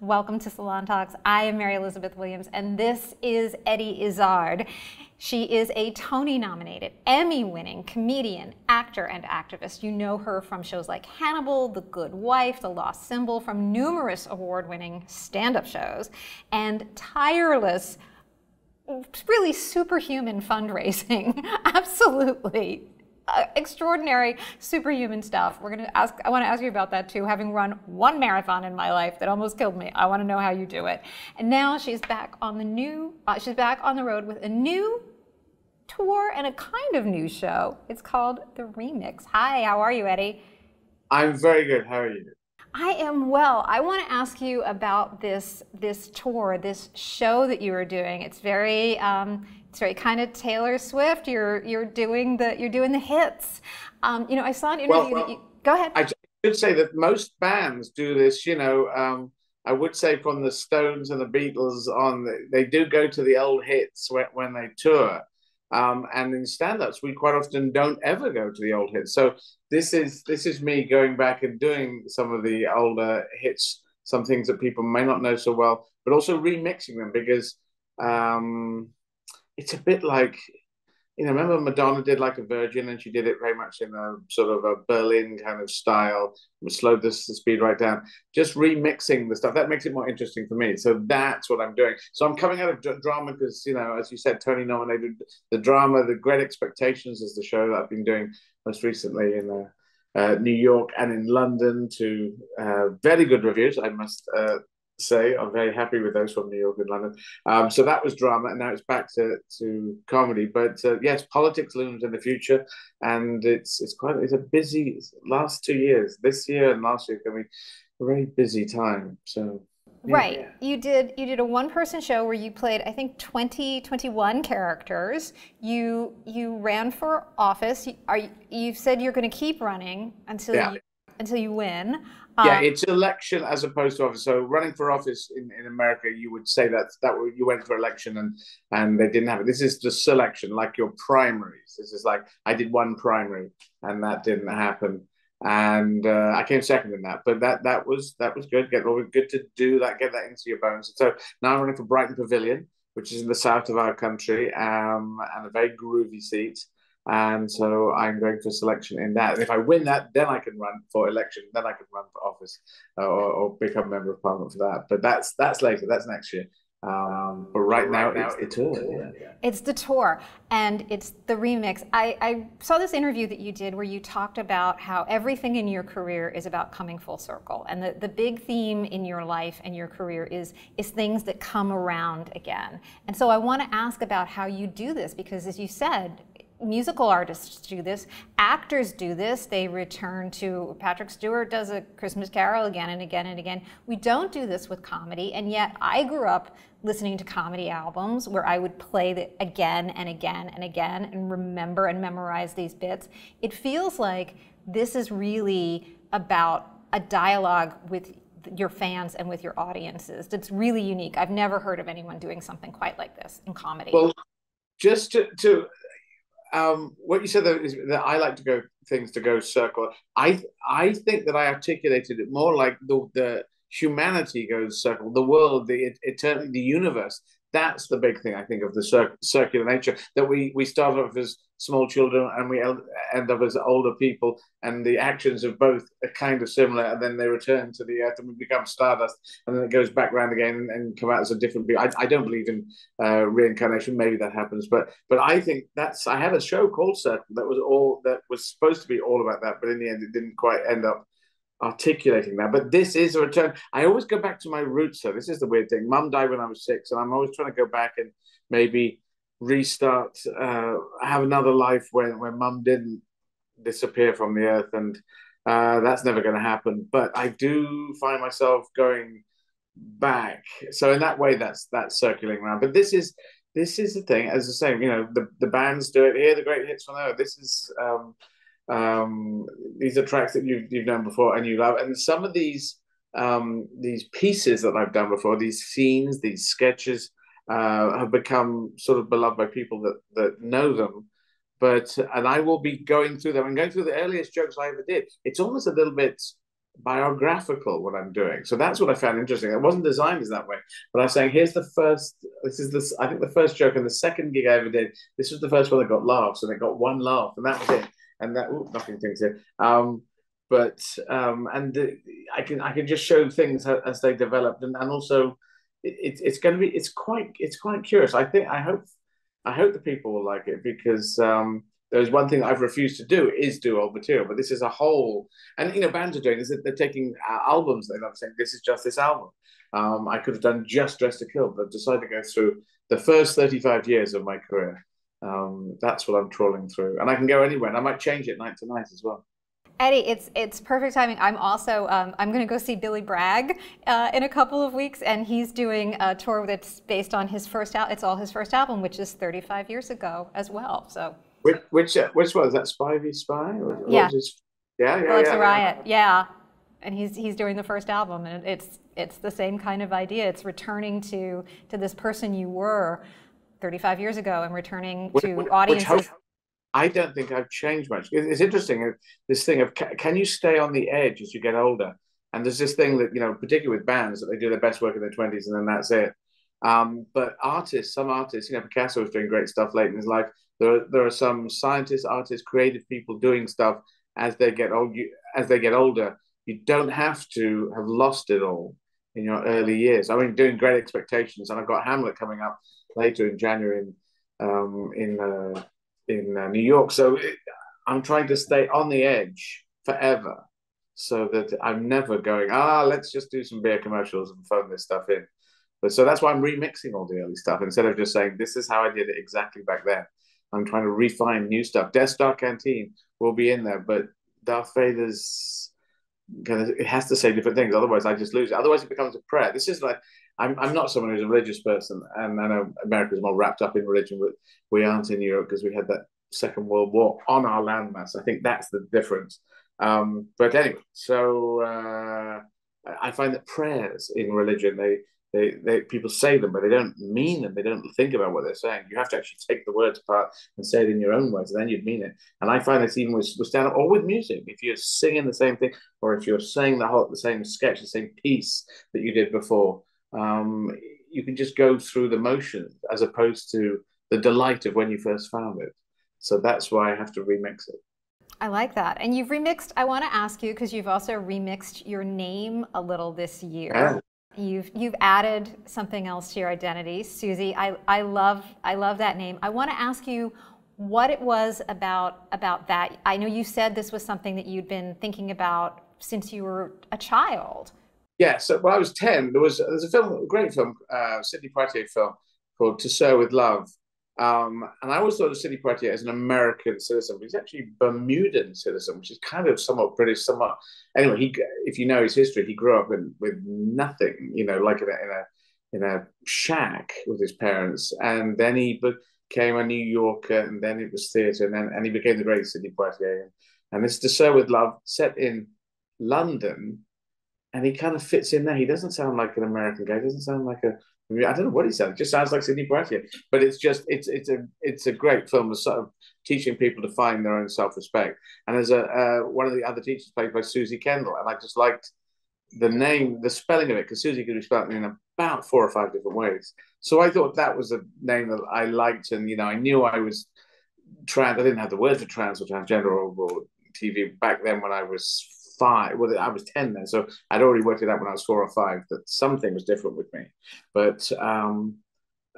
Welcome to Salon Talks. I am Mary Elizabeth Williams, and this is Eddie Izzard. She is a Tony-nominated, Emmy-winning comedian, actor, and activist. You know her from shows like Hannibal, The Good Wife, The Lost Symbol, from numerous award-winning stand-up shows, and tireless, really superhuman fundraising. Absolutely. Extraordinary superhuman stuff. I want to ask you about that too, having run one marathon in my life that almost killed me. I want to know how you do it. And now she's back on the road with a new tour and a kind of new show. It's called The Remix. Hi, how are you, Eddie? I'm very good. How are you? I am well. I want to ask you about this tour, this show that you are doing. It's very kind of Taylor Swift. You're doing the hits. I saw an interview that you. Go ahead. I should say that most bands do this. I would say from the Stones and the Beatles on, they do go to the old hits when they tour. And in stand-ups, we quite often don't ever go to the old hits. So this is me going back and doing some of the older hits, some things that people may not know so well, but also remixing them because it's a bit like, remember Madonna did like a Virgin, and she did it very much in a sort of a Berlin kind of style. We slowed the speed right down. Just remixing the stuff that makes it more interesting for me. So that's what I'm doing. So I'm coming out of drama because, as you said, Tony nominated the drama. The Great Expectations is the show that I've been doing most recently in New York and in London to very good reviews, I must say. I'm very happy with those from New York and London. So that was drama, and now it's back to comedy. But yes, politics looms in the future, and it's a busy last 2 years. This year and last year is going to be a very busy time. So yeah. Right. You did a one-person show where you played, I think, 21 characters. You ran for office. You said you're going to keep running Yeah. until you win. Yeah, it's election as opposed to office. So running for office in America, you would say that you went for election and they didn't have it. This is the selection, like your primaries. This is like I did one primary and that didn't happen, and I came second in that. But that was good. Good to do that. Get that into your bones. So now I'm running for Brighton Pavilion, which is in the south of our country, and a very groovy seat. And so I'm going for selection in that. And if I win that, then I can run for election. Then I can run for office or become a member of parliament for that. But that's later. That's next year. But right now, it's the tour. Yeah. It's the tour, and it's the remix. I saw this interview that you did where you talked about how everything in your career is about coming full circle, and the big theme in your life and your career is things that come around again. And so I want to ask about how you do this, because as you said, musical artists do this, actors do this. They return to, Patrick Stewart does A Christmas Carol again and again and again. We don't do this with comedy, and yet I grew up listening to comedy albums where I would play it again and again and again and remember and memorize these bits. It feels like this is really about a dialogue with your fans and with your audiences. It's really unique. I've never heard of anyone doing something quite like this in comedy. Well, just to what you said is that I like to go things to go circle. I think that I articulated it more like the humanity goes circle, the world, the eternity, the universe. That's the big thing I think of the circular nature, that we start off as small children and we end up as older people, and the actions of both are kind of similar, and then they return to the earth and we become stardust, and then it goes back round again and come out as a different being. I don't believe in reincarnation. Maybe that happens, but I think I had a show called Circle that was supposed to be all about that, but in the end it didn't quite end up articulating that. But this is a return. I always go back to my roots. So this is the weird thing. Mum died when I was 6, and I'm always trying to go back and maybe restart, have another life when Mum didn't disappear from the earth, and that's never going to happen. But I do find myself going back. So in that way, that's circling around. But this is the thing. As I say, the bands do it here. The great hits from there. This is. These are tracks that you've known before and you love, and some of these pieces that I've done before, these scenes, these sketches, have become sort of beloved by people that know them. And I will be going through them and going through the earliest jokes I ever did. It's almost a little bit biographical what I'm doing. So that's what I found interesting. It wasn't designed as that way, but I was saying, here's the first. This I think the first joke and the second gig I ever did. This was the first one that got laughs, and it got one laugh, and that was it. And that nothing things here. But and I can just show things as they developed, and also it's going to be it's quite curious. I hope the people will like it because there's one thing I've refused to do is do old material, but this is a whole, and bands are doing this. They're taking albums they love, saying this is just this album. I could have done just Dress to Kill, but decided to go through the first 35 years of my career. That's what I'm trawling through, and I can go anywhere, and I might change it night to night as well. Eddie, it's perfect timing. I'm also I'm going to go see Billy Bragg in a couple of weeks, and he's doing a tour that's based on his first album. It's all his first album, which is 35 years ago as well. So which one is that? Spy v Spy? Yeah, yeah, Bullets a Riot. Yeah, and he's doing the first album, and it's the same kind of idea. It's returning to this person you were 35 years ago, and returning to audiences. I don't think I've changed much. It's interesting, this thing of can you stay on the edge as you get older? And there's this thing that, particularly with bands, that they do their best work in their 20s and then that's it. But some artists, Picasso was doing great stuff late in his life. There are some scientists, artists, creative people doing stuff as they get older. You don't have to have lost it all in your early years. I mean, doing Great Expectations, and I've got Hamlet coming up later in January in New York. So I'm trying to stay on the edge forever so that I'm never going, let's just do some beer commercials and phone this stuff in. But so that's why I'm remixing all the early stuff instead of just saying, this is how I did it exactly back then. I'm trying to refine new stuff. Death Star Canteen will be in there, but Darth Vader's it has to say different things. Otherwise, I just lose it. Otherwise, it becomes a prayer. This is like, I'm not someone who's a religious person, and I know America's more wrapped up in religion, but we aren't in Europe because we had that Second World War on our landmass. I think that's the difference. But anyway, so I find that prayers in religion, they people say them, but they don't mean them. They don't think about what they're saying. You have to actually take the words apart and say it in your own words, and then you'd mean it. And I find this even with stand-up or with music. If you're singing the same thing, or if you're saying the same sketch, the same piece that you did before, you can just go through the motions as opposed to the delight of when you first found it. So that's why I have to remix it. I like that. And you've remixed, I want to ask you, because you've also remixed your name a little this year. Yeah. You've added something else to your identity, Susie. I love that name. I want to ask you what it was about that. I know you said this was something that you'd been thinking about since you were a child. Yeah, so when I was 10, there's a film, a great film, Sidney Poitier film called To Sir with Love. And I always thought of Sidney Poitier as an American citizen, but he's actually a Bermudan citizen, which is kind of somewhat British, somewhat. Anyway, if you know his history, he grew up with nothing, like in a shack with his parents, and then he became a New Yorker, and then it was theatre, and he became the great Sidney Poitier. And this To Sir with Love, set in London, and he kind of fits in there. He doesn't sound like an American guy. He doesn't sound like I don't know what he sounds. It just sounds like Sidney Poitier. But it's a great film of sort of teaching people to find their own self-respect. And there's one of the other teachers played by Susie Kendall, and I just liked the name, the spelling of it, because Susie could be spelled in about 4 or 5 different ways. So I thought that was a name that I liked, and I knew I was trans. I didn't have the words for trans or transgender or TV back then when I was 5. Well, I was 10 then, so I'd already worked it out when I was 4 or 5 that something was different with me. But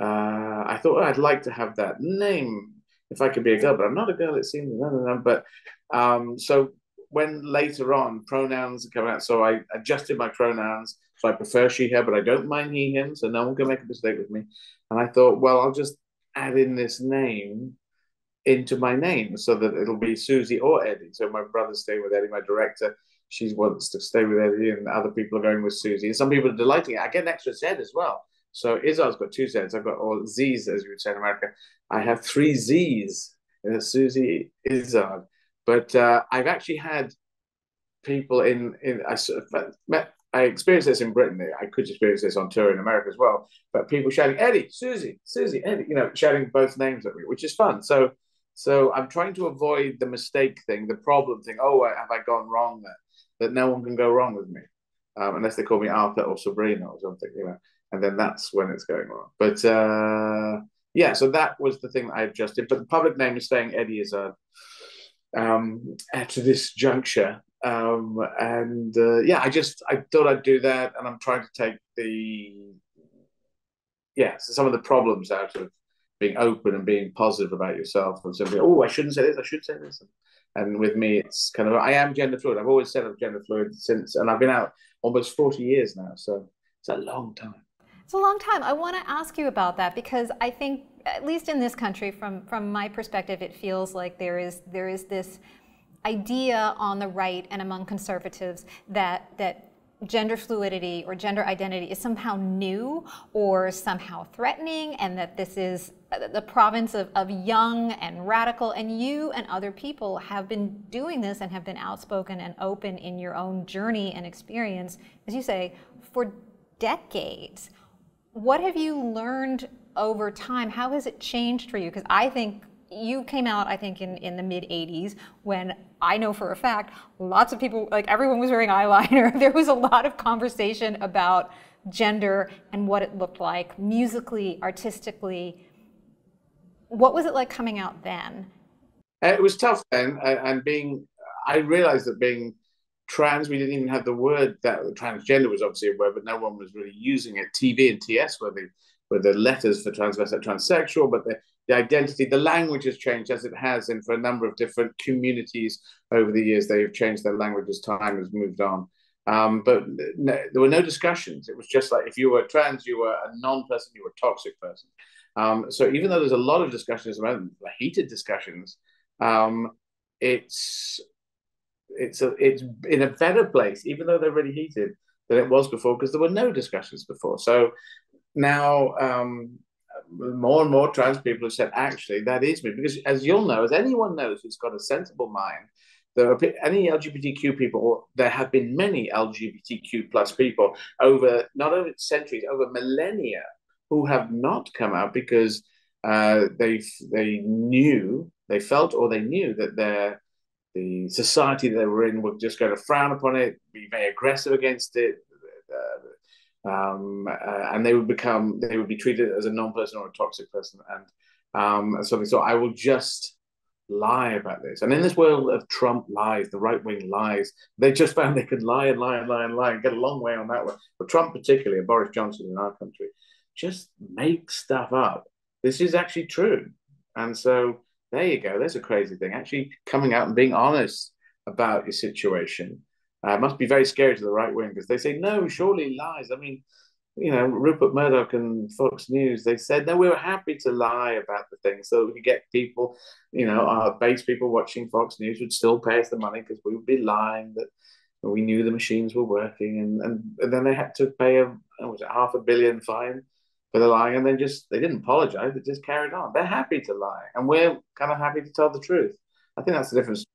I thought I'd like to have that name if I could be a girl, but I'm not a girl, it seems. But so when later on pronouns come out, so I adjusted my pronouns. So I prefer she, her, but I don't mind he, him, so no one can make a mistake with me. And I thought, well, I'll just add in this name into my name so that it'll be Susie or Eddie. So my brother's staying with Eddie, my director. She wants to stay with Eddie, and other people are going with Susie. And some people are delighting it. I get an extra Z as well. So Izzard's got 2 Zs. I've got all Zs, as you would say in America. I have 3 Zs in Susie Izzard. But I've actually had people I experienced this in Britain. I could experience this on tour in America as well. But people shouting, Eddie, Susie, Eddie, shouting both names at me, which is fun. So I'm trying to avoid the mistake thing, the problem thing. Oh, have I gone wrong there? that no one can go wrong with me, unless they call me Arthur or Sabrina or something, you know. And then that's when it's going wrong. But yeah, so that was the thing that I adjusted. But the public name is staying Eddie Izzard at this juncture. And yeah, I thought I'd do that, and I'm trying to take so some of the problems out of being open and being positive about yourself, and simply, oh, I shouldn't say this, I should say this. And with me, it's kind of, I am gender fluid. I've always said I'm gender fluid since, and I've been out almost 40 years now. So it's a long time. It's a long time. I want to ask you about that because I think, at least in this country, from my perspective, it feels like there is this idea on the right and among conservatives that gender fluidity or gender identity is somehow new or somehow threatening, and that this is the province of young and radical, and you and other people have been doing this and have been outspoken and open in your own journey and experience, as you say, for decades. What have you learned over time? How has it changed for you? Because I think you came out, I think, in the mid-'80s, when I know for a fact lots of people, like everyone was wearing eyeliner. There was a lot of conversation about gender and what it looked like musically, artistically. What was it like coming out then? It was tough then, and I realized that being trans, we didn't even have the word. That transgender was obviously a word, but no one was really using it. TV and TS were the letters for transvestite, transsexual, but the identity, the language has changed, as it has, and for a number of different communities over the years, they've changed their language as time has moved on. But no, there were no discussions. It was just like, if you were trans, you were a non-person, you were a toxic person. So even though there's a lot of discussions around, heated discussions, it's in a better place, even though they're really heated, than it was before, because there were no discussions before. So now more and more trans people have said, actually, that is me. Because as you'll know, as anyone knows who's got a sensible mind, there are any LGBTQ people, or there have been many LGBTQ plus people over, not over centuries, over millennia, who have not come out because they felt or they knew that the society they were in would just go to frown upon it, be very aggressive against it, and they would be treated as a non-person or a toxic person, and something. So I will just lie about this. And in this world of Trump lies, the right-wing lies, they just found they could lie and lie and lie and lie and get a long way on that one. But Trump particularly, and Boris Johnson in our country, just make stuff up. This is actually true. And so there you go. There's a crazy thing. Actually coming out and being honest about your situation must be very scary to the right wing, because they say, no, surely lies. I mean, you know, Rupert Murdoch and Fox News, they said, no, we were happy to lie about the thing so we could get people, you know, our base people watching Fox News would still pay us the money because we would be lying that we knew the machines were working. And then they had to pay was it $500 million fine for the lying, and then they didn't apologize, they just carried on. They're happy to lie, and we're kind of happy to tell the truth. I think that's the difference,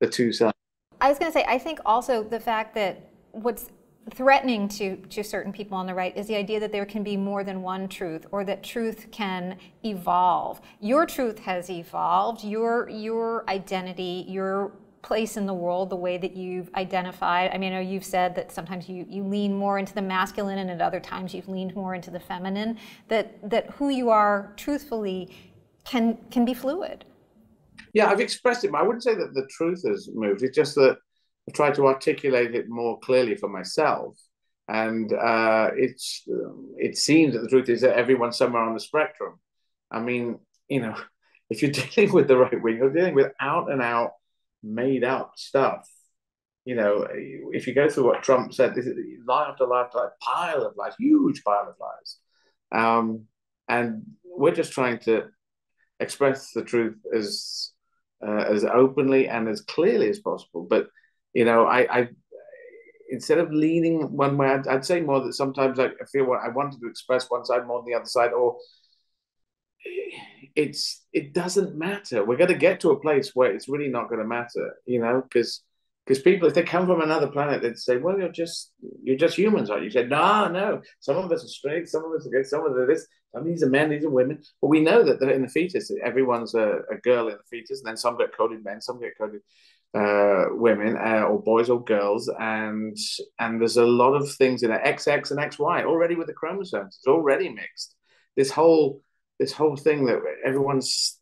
the two sides. I was going to say, I think also the fact that what's threatening to certain people on the right is the idea that there can be more than one truth, or that truth can evolve. Your truth has evolved, your identity, your place in the world, the way that you've identified. I mean, I know you've said that sometimes you lean more into the masculine, and at other times you've leaned more into the feminine, that who you are truthfully can be fluid. Yeah, I've expressed it, but I wouldn't say that the truth has moved. It's just that I've tried to articulate it more clearly for myself. And it seems that the truth is that everyone's somewhere on the spectrum. I mean, you know, if you're dealing with the right wing, you're dealing with out and out made up stuff. You know, if you go through what Trump said, this is lie after lie after lie, pile of lies, huge pile of lies. And we're just trying to express the truth as openly and as clearly as possible. But you know, I instead of leaning one way, I'd say more that sometimes I feel what I wanted to express one side more than the other side, or it doesn't matter. We're going to get to a place where it's really not going to matter, you know, because people, if they come from another planet, they'd say, well, you're just humans, aren't you? You said, no, some of us are straight, some of us are gay, some of us are this, some of these are men, these are women. But we know that in the fetus, everyone's a girl in the fetus, and then some get coded men, some get coded women or boys or girls, and there's a lot of things in it, XX and XY already with the chromosomes. It's already mixed. This whole thing that everyone's,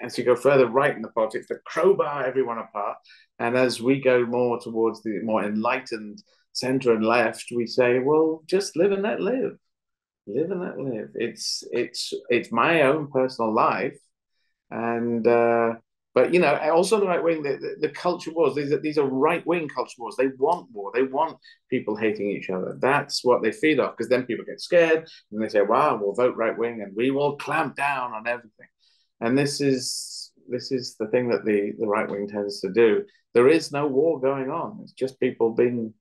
as you go further right in the politics, that crowbar everyone apart, and as we go more towards the more enlightened center and left, we say, well, just live and let live, live and let live. It's my own personal life, and but you know, also the right wing, the culture wars. These are right wing culture wars. They want war. They want people hating each other. That's what they feed off. Because then people get scared and they say, "Wow, we'll vote right wing and we will clamp down on everything." And this is the thing that the right wing tends to do. There is no war going on. It's just people being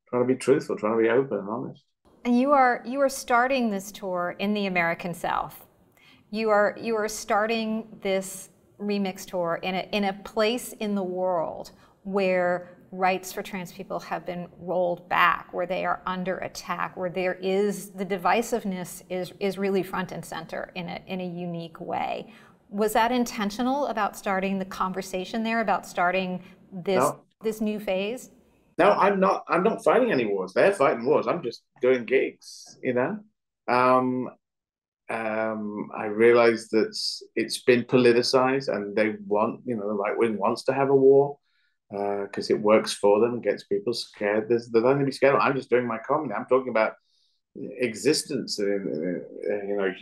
trying to be truthful, trying to be open and honest. And you are starting this tour in the American South. You are starting this remix tour in a place in the world where rights for trans people have been rolled back, where they are under attack, where there is the divisiveness is really front and center in a unique way. Was that intentional about starting the conversation there, about starting No, this new phase? no, I'm not fighting any wars. They're fighting wars. I'm just doing gigs, you know. Um, I realize that it's been politicized, and they want, you know, the right wing wants to have a war because it works for them and gets people scared. There's nothing to be scared of. I'm just doing my comedy. I'm talking about existence, you know,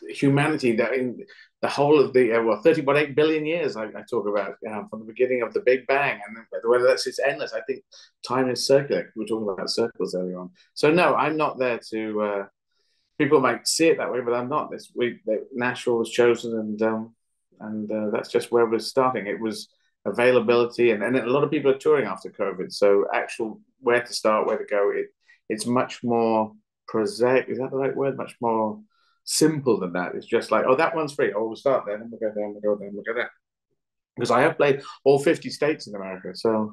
humanity. That in the whole of the 30.8 billion years I talk about from the beginning of the Big Bang, and whether that's it's endless. I think time is circular. We were talking about circles earlier on. So no, I'm not there to. People might see it that way, but I'm not. This week, Nashville was chosen, and that's just where we're starting. It was availability, and a lot of people are touring after COVID. So actual where to start, where to go. It's much more prosaic. Is that the right word? Much more simple than that. It's just like, oh, that one's free. Oh, we'll start there, and we'll go there, and we'll go there, and we'll go there. Because I have played all 50 states in America, so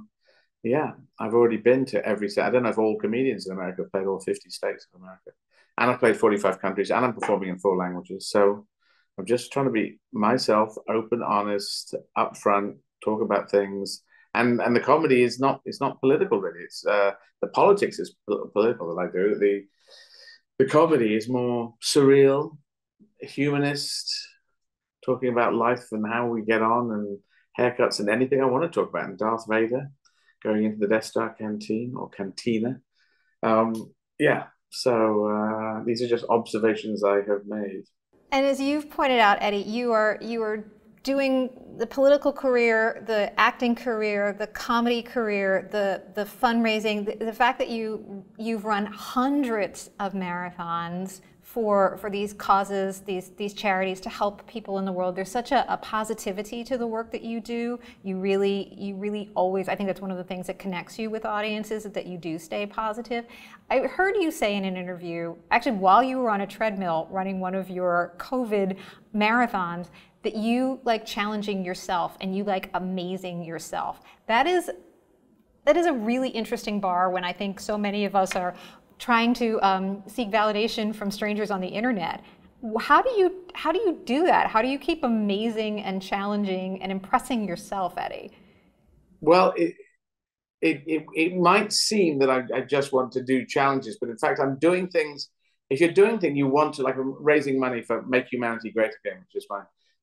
yeah, I've already been to every state. I don't know if all comedians in America have played all 50 states in America. And I've played 45 countries, and I'm performing in 4 languages. So I'm just trying to be myself, open, honest, upfront, talk about things. And the comedy is not, it's not political really. It's the politics is political that I do. The comedy is more surreal, humanist, talking about life and how we get on, and haircuts and anything I want to talk about. And Darth Vader going into the Death Star canteen or cantina. Yeah, so these are just observations I have made. And as you've pointed out, Eddie, you are doing the political career, the acting career, the comedy career, the fundraising, the fact that you've run hundreds of marathons for these causes, these charities to help people in the world. There's such a positivity to the work that you do. You really always, I think that's one of the things that connects you with audiences, is that you do stay positive. I heard you say in an interview, actually while you were on a treadmill running one of your COVID marathons, that you like challenging yourself and you like amazing yourself. That is a really interesting bar when I think so many of us are trying to seek validation from strangers on the internet. How do you do that? How do you keep amazing and challenging and impressing yourself, Eddie? Well, it might seem that I just want to do challenges, but in fact, I'm doing things. If you're doing things you want to, like I'm raising money for Make Humanity Great Again, which is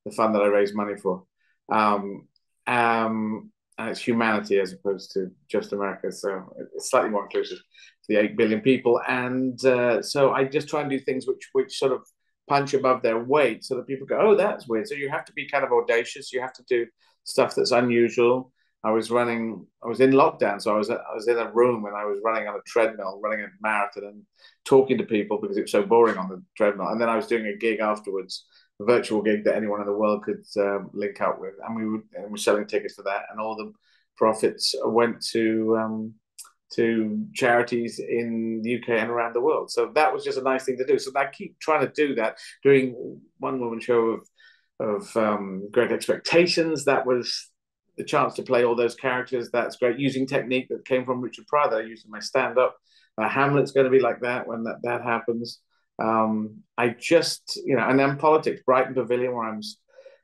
the fund that I raise money for. And it's humanity as opposed to just America. So it's slightly more inclusive to the 8 billion people. And so I just try and do things which sort of punch above their weight so that people go, oh, that's weird. So you have to be kind of audacious. You have to do stuff that's unusual. I was in lockdown. So I was in a room when I was running on a treadmill, running a marathon and talking to people because it was so boring on the treadmill. And then I was doing a gig afterwards, a virtual gig that anyone in the world could link up with, and we were selling tickets for that, and all the profits went to charities in the UK and around the world. So that was just a nice thing to do. So I keep trying to do that. Doing one woman show of Great Expectations. That was the chance to play all those characters. That's great. Using technique that came from Richard Pryor that I use in my stand-up. Hamlet's going to be like that when that happens. I just, and then politics, Brighton Pavilion, where I'm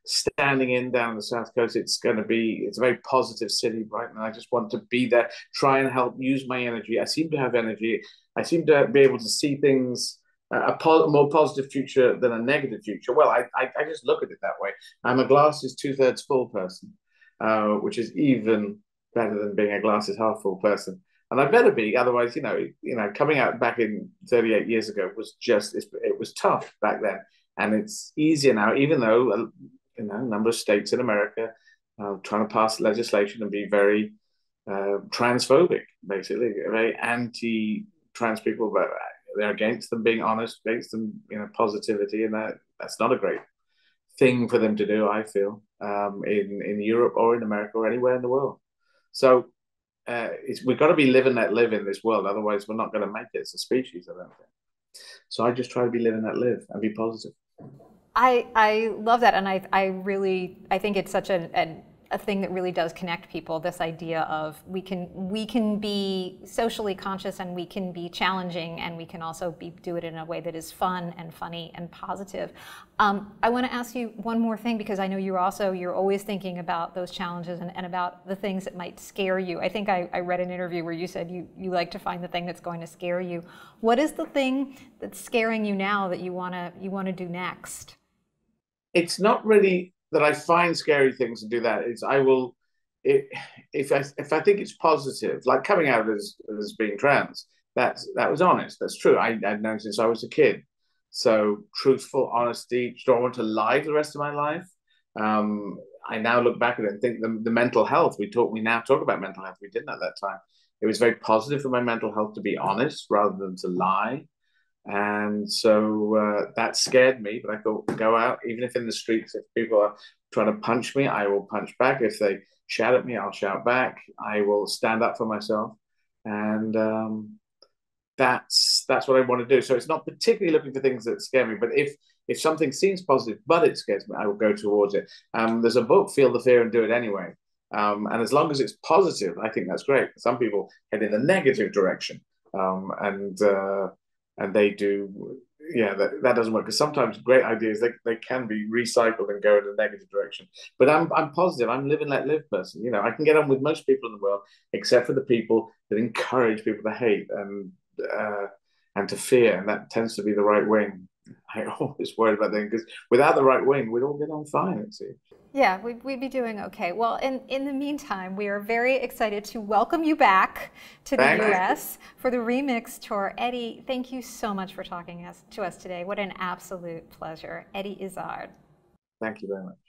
standing in down the South Coast. It's a very positive city right now. I just want to be there, try and help use my energy. I seem to have energy. I seem to be able to see things more positive future than a negative future. Well, I just look at it that way. I'm a glass is 2/3 full person, which is even better than being a glass is half full person. And I better be, otherwise, coming out back in 38 years ago was it was tough back then, and it's easier now. Even though a number of states in America trying to pass legislation and be very transphobic, basically very anti-trans people, but they're against them being honest, against them, positivity, and that's not a great thing for them to do, I feel, in Europe or in America or anywhere in the world. So we've got to be living that live in this world, otherwise we're not going to make it as a species, I don't think. So I just try to be living that live and be positive. I love that, and I think it's such a thing that really does connect people. This idea of we can be socially conscious, and we can be challenging, and we can also do it in a way that is fun and funny and positive. I want to ask you one more thing, because I know you're always thinking about those challenges and about the things that might scare you. I think I read an interview where you said you like to find the thing that's going to scare you. What is the thing that's scaring you now that you want to do next? It's not really that I find scary things and do that. It's if I think it's positive, like coming out as being trans, that was honest. That's true. I've known since I was a kid. So truthful honesty. Do I want to lie the rest of my life? I now look back at it and think the mental health we now talk about mental health. We didn't at that time. It was very positive for my mental health to be honest rather than to lie. And so that scared me, but I thought, go out, even if in the streets, if people are trying to punch me, I will punch back. If they shout at me, I'll shout back. I will stand up for myself. And that's what I want to do. So it's not particularly looking for things that scare me, but if something seems positive, but it scares me, I will go towards it. There's a book, Feel the Fear and Do It Anyway. And as long as it's positive, I think that's great. Some people head in the negative direction. And they do, that doesn't work, because sometimes great ideas they can be recycled and go in a negative direction. But I'm positive. I'm live and let live person. I can get on with most people in the world, except for the people that encourage people to hate and to fear, and that tends to be the right wing. I always worry about them, because without the right wing, we'd all get on fine, it seems. Yeah, we'd be doing okay. Well, in the meantime, we are very excited to welcome you back to the US for the Remix Tour. Eddie, thank you so much for talking to us today. What an absolute pleasure. Eddie Izzard. Thank you very much.